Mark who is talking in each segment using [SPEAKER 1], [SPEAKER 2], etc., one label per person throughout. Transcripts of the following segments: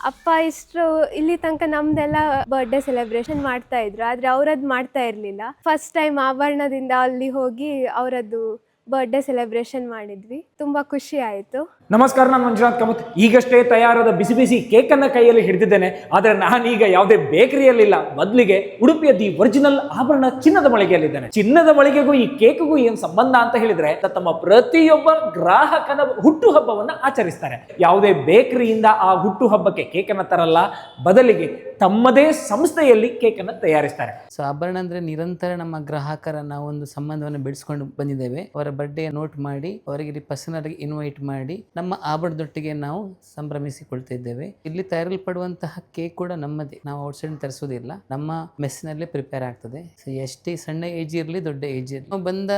[SPEAKER 1] ಅಪ್ಪ ಇಷ್ಟು ಇಲ್ಲಿ ತನಕ ನಮ್ದೆಲ್ಲ ಬರ್ಡೇ ಸೆಲೆಬ್ರೇಷನ್ ಮಾಡ್ತಾ ಇದ್ರು, ಆದ್ರೆ ಅವರದ್ದು ಮಾಡ್ತಾ ಇರ್ಲಿಲ್ಲ. ಫಸ್ಟ್ ಟೈಮ್ ಆಭರಣದಿಂದ ಅಲ್ಲಿ ಹೋಗಿ ಅವರದ್ದು ಬರ್ಡೇ ಸೆಲೆಬ್ರೇಷನ್ ಮಾಡಿದ್ವಿ. ತುಂಬಾ ಖುಷಿ ಆಯಿತು.
[SPEAKER 2] ನಮಸ್ಕಾರ, ನಾನು ಮಂಜುನಾಥ್ ಕಾಮತ್. ಈಗಷ್ಟೇ ತಯಾರಾದ ಬಿಸಿ ಬಿಸಿ ಕೇಕ್ ಅನ್ನ ಕೈಯಲ್ಲಿ ಹಿಡಿದಿದ್ದೇನೆ. ಆದರೆ ನಾನೀಗ ಯಾವುದೇ ಬೇಕರಿಯಲ್ಲಿಲ್ಲ, ಬದಲಿಗೆ ಉಡುಪಿಯ ದಿ ಒರಿಜಿನಲ್ ಆಭರಣ ಚಿನ್ನದ ಮಳಿಗೆಯಲ್ಲಿದ್ದೇನೆ. ಚಿನ್ನದ ಮಳಿಗೆಗೂ ಈ ಕೇಕ್ಗೂ ಏನ್ ಸಂಬಂಧ ಅಂತ ಹೇಳಿದ್ರೆ, ತಮ್ಮ ಪ್ರತಿಯೊಬ್ಬ ಗ್ರಾಹಕನ ಹುಟ್ಟು ಹಬ್ಬವನ್ನ ಆಚರಿಸ್ತಾರೆ. ಯಾವುದೇ ಬೇಕರಿಯಿಂದ ಆ ಹುಟ್ಟು ಹಬ್ಬಕ್ಕೆ ಕೇಕ್ ಅನ್ನ ತರಲ್ಲ, ಬದಲಿಗೆ ತಮ್ಮದೇ ಸಂಸ್ಥೆಯಲ್ಲಿ ಕೇಕ್ ಅನ್ನ ತಯಾರಿಸ್ತಾರೆ.
[SPEAKER 3] ಸೊ ಆಭರಣ ಅಂದ್ರೆ ನಿರಂತರ ನಮ್ಮ ಗ್ರಾಹಕರ ನಾವು ಒಂದು ಸಂಬಂಧವನ್ನು ಬೆಳೆಸ್ಕೊಂಡು ಬಂದಿದ್ದೇವೆ. ಅವರ ಬರ್ಡೇ ನೋಟ್ ಮಾಡಿ ಅವರಿಗೆ ಪರ್ಸನಲ್ ಆಗಿ ಇನ್ವೈಟ್ ಮಾಡಿ ನಮ್ಮ ಆಭರಣದೊಟ್ಟಿಗೆ ನಾವು ಸಂಭ್ರಮಿಸಿಕೊಳ್ತಿದ್ದೇವೆ. ಇಲ್ಲಿ ತಯಾರಿಸಲ್ಪಡುವಂತಹ ಕೇಕ್ ಕೂಡ ನಮ್ಮದೇ, ನಾವು ಔಟ್ಸೈಡ್ ತರಿಸೋದಿಲ್ಲ, ನಮ್ಮ ಮೆಸ್ಸಿನಲ್ಲೇ ಪ್ರಿಪೇರ್ ಆಗ್ತದೆ. ಸೊ ಎಷ್ಟೇ ಸಣ್ಣ ಏಜ್ ಇರಲಿ ದೊಡ್ಡ ಏಜ್ ಇರಲಿ, ನಾವು ಬಂದ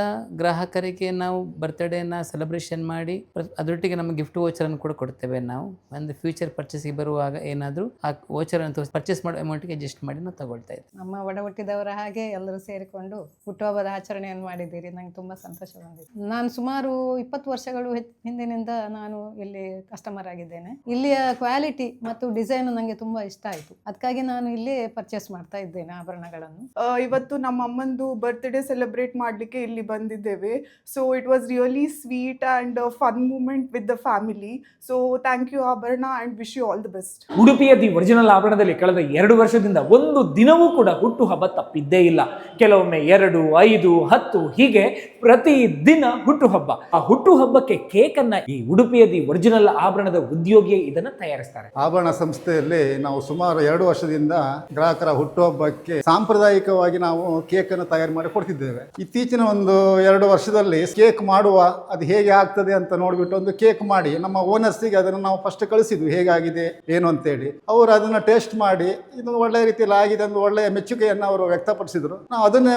[SPEAKER 3] ಗ್ರಾಹಕರಿಗೆ ನಾವು ಬರ್ತ್ಡೇನ ಸೆಲೆಬ್ರೇಷನ್ ಮಾಡಿ ಅದರೊಟ್ಟಿಗೆ ನಮ್ಮ ಗಿಫ್ಟ್ ವೋಚರ್ ಅನ್ನು ಕೂಡ ಕೊಡ್ತೇವೆ. ನಾವು ಒಂದು ಫ್ಯೂಚರ್ ಪರ್ಚೇಸ್ಗೆ ಬರುವಾಗ ಏನಾದರೂ ಆ ವೋಚರ್ ಅನ್ನು ಪರ್ಚೇಸ್ ಮಾಡೋ ಅಮೌಂಟ್ಗೆ ಅಡ್ಜಸ್ಟ್ ಮಾಡಿ ನಾವು ತಗೊಳ್ತಾ ಇದ್ದೀವಿ.
[SPEAKER 4] ನಮ್ಮ ಒಡ ಹುಟ್ಟಿದವರ ಹಾಗೆ ಎಲ್ಲರೂ ಸೇರಿಕೊಂಡು ಹುಟ್ಟುಹಬ್ಬದ ಆಚರಣೆಯನ್ನು ಮಾಡಿದ್ದೀರಿ. ನಂಗೆ ತುಂಬ ಸಂತೋಷ ಬಂದಿದೆ. ನಾನು ಸುಮಾರು 20 ವರ್ಷಗಳು ಹಿಂದಿನಿಂದ ನಾನು ಇಲ್ಲಿ ಕಸ್ಟಮರ್ ಆಗಿದ್ದೇನೆ. ಇಲ್ಲಿಯ ಕ್ವಾಲಿಟಿ ಮತ್ತು ಡಿಸೈನ್ ನನಗೆ ತುಂಬಾ ಇಷ್ಟ ಆಯಿತು. ಅದಕ್ಕಾಗಿ ನಾನು ಇಲ್ಲಿ ಪರ್ಚೇಸ್ ಮಾಡ್ತಾ ಇದ್ದೇನೆ ಆಭರಣಗಳನ್ನು.
[SPEAKER 5] ಇವತ್ತು ನಮ್ಮ ಅಮ್ಮಂದು ಬರ್ತ್ಡೇ ಸೆಲೆಬ್ರೇಟ್ ಮಾಡಲಿಕ್ಕೆ ಇಲ್ಲಿ ಬಂದಿದ್ದೇವೆ. So it was really sweet and fun moment with the family. So thank you Abharana and wish you all the best.
[SPEAKER 2] ಉಡುಪಿಯ ದಿ ಒರಿಜಿನಲ್ ಆಭರಣದಲ್ಲಿ ಕಳೆದ 2 ವರ್ಷದಿಂದ ಒಂದು ದಿನವೂ ಕೂಡ ಹುಟ್ಟು ಹಬ್ಬ ತಪ್ಪಿದ್ದೇ ಇಲ್ಲ. ಕೆಲವೊಮ್ಮೆ 2, 5, 10 ಹೀಗೆ ಪ್ರತಿ ದಿನ ಹುಟ್ಟು ಹಬ್ಬ. ಆ ಹುಟ್ಟು ಹಬ್ಬಕ್ಕೆ ಕೇಕ್ ಅನ್ನ ಈ ಉಡುಪಿಯ ದಿ ಒರಿಜಿನಲ್ ಆಭರಣದ ಉದ್ಯೋಗಿಯೇ ಇದನ್ನ ತಯಾರಿಸ್ತಾರೆ.
[SPEAKER 6] ಆಭರಣ ಸಂಸ್ಥೆಯಲ್ಲಿ ನಾವು ಸುಮಾರು 2 ವರ್ಷದಿಂದ ಗ್ರಾಹಕರ ಹುಟ್ಟುಹಬ್ಬಕ್ಕೆ ಸಾಂಪ್ರದಾಯಿಕವಾಗಿ ನಾವು ಕೇಕ್ ಅನ್ನು ತಯಾರು ಮಾಡಿ ಕೊಡ್ತಿದ್ದೇವೆ. ಇತ್ತೀಚಿನ ಒಂದು 2 ವರ್ಷದಲ್ಲಿ ಕೇಕ್ ಮಾಡುವ ಅದು ಹೇಗೆ ಆಗ್ತದೆ ಅಂತ ನೋಡ್ಬಿಟ್ಟು ಒಂದು ಕೇಕ್ ಮಾಡಿ ನಮ್ಮ ಓನರ್ಸಿಗೆ ಅದನ್ನು ನಾವು ಫಸ್ಟ್ ಕಳಿಸಿದ್ವಿ, ಹೇಗಾಗಿದೆ ಏನು ಅಂತೇಳಿ. ಅವರು ಅದನ್ನು ಟೇಸ್ಟ್ ಮಾಡಿ ಇದು ಒಳ್ಳೆಯ ರೀತಿಯಲ್ಲಿ ಆಗಿದೆ ಒಂದು ಒಳ್ಳೆಯ ಮೆಚ್ಚುಗೆಯನ್ನು ಅವರು ವ್ಯಕ್ತಪಡಿಸಿದರು. ನಾವು ಅದನ್ನೇ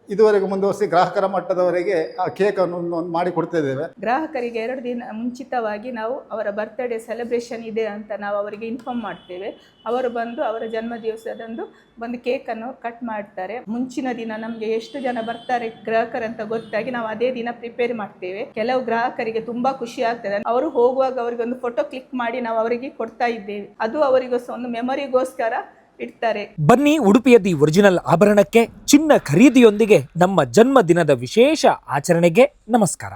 [SPEAKER 6] ಇದುವರೆಗೆ ಮುಂದುವರಿಸಿ ಗ್ರಾಹಕರ ಮಟ್ಟದವರೆಗೆ ಆ ಕೇಕ್ ಅನ್ನು ಮಾಡಿ ಕೊಡ್ತಾ ಇದ್ದೇವೆ.
[SPEAKER 7] ಗ್ರಾಹಕರಿಗೆ 2 ದಿನ ಮುಂಚಿತವಾಗಿ ನಾವು ಅವರ ಬರ್ತ್ಡೇ ಸೆಲೆಬ್ರೇಷನ್ ಇದೆ ಅಂತ ನಾವು ಅವರಿಗೆ ಇನ್ಫಾರ್ಮ್ ಮಾಡ್ತೇವೆ. ಅವರು ಬಂದು ಅವರ ಜನ್ಮ ದಿವಸದಂದು ಬಂದು ಕೇಕನ್ನು ಕಟ್ ಮಾಡ್ತಾರೆ. ಮುಂಚಿನ ದಿನ ನಮಗೆ ಎಷ್ಟು ಜನ ಬರ್ತಾರೆ ಗ್ರಾಹಕರಂತ ಗೊತ್ತಾಗಿ ನಾವು ಅದೇ ದಿನ ಪ್ರಿಪೇರ್ ಮಾಡ್ತೇವೆ. ಕೆಲವು ಗ್ರಾಹಕರಿಗೆ ತುಂಬಾ ಖುಷಿ ಆಗ್ತದೆ. ಅವರು ಹೋಗುವಾಗ ಅವರಿಗೆ ಒಂದು ಫೋಟೋ ಕ್ಲಿಕ್ ಮಾಡಿ ನಾವು ಅವರಿಗೆ ಕೊಡ್ತಾ ಇದ್ದೇವೆ. ಅದು ಅವರಿಗೆ ಒಂದು ಮೆಮೊರಿಗೋಸ್ಕರ ಇಡ್ತಾರೆ.
[SPEAKER 2] ಬನ್ನಿ, ಉಡುಪಿಯ ದಿ ಒರಿಜಿನಲ್ ಆಭರಣಕ್ಕೆ ಚಿನ್ನ ಖರೀದಿಯೊಂದಿಗೆ ನಮ್ಮ ಜನ್ಮ ದಿನದ ವಿಶೇಷ ಆಚರಣೆಗೆ ನಮಸ್ಕಾರ.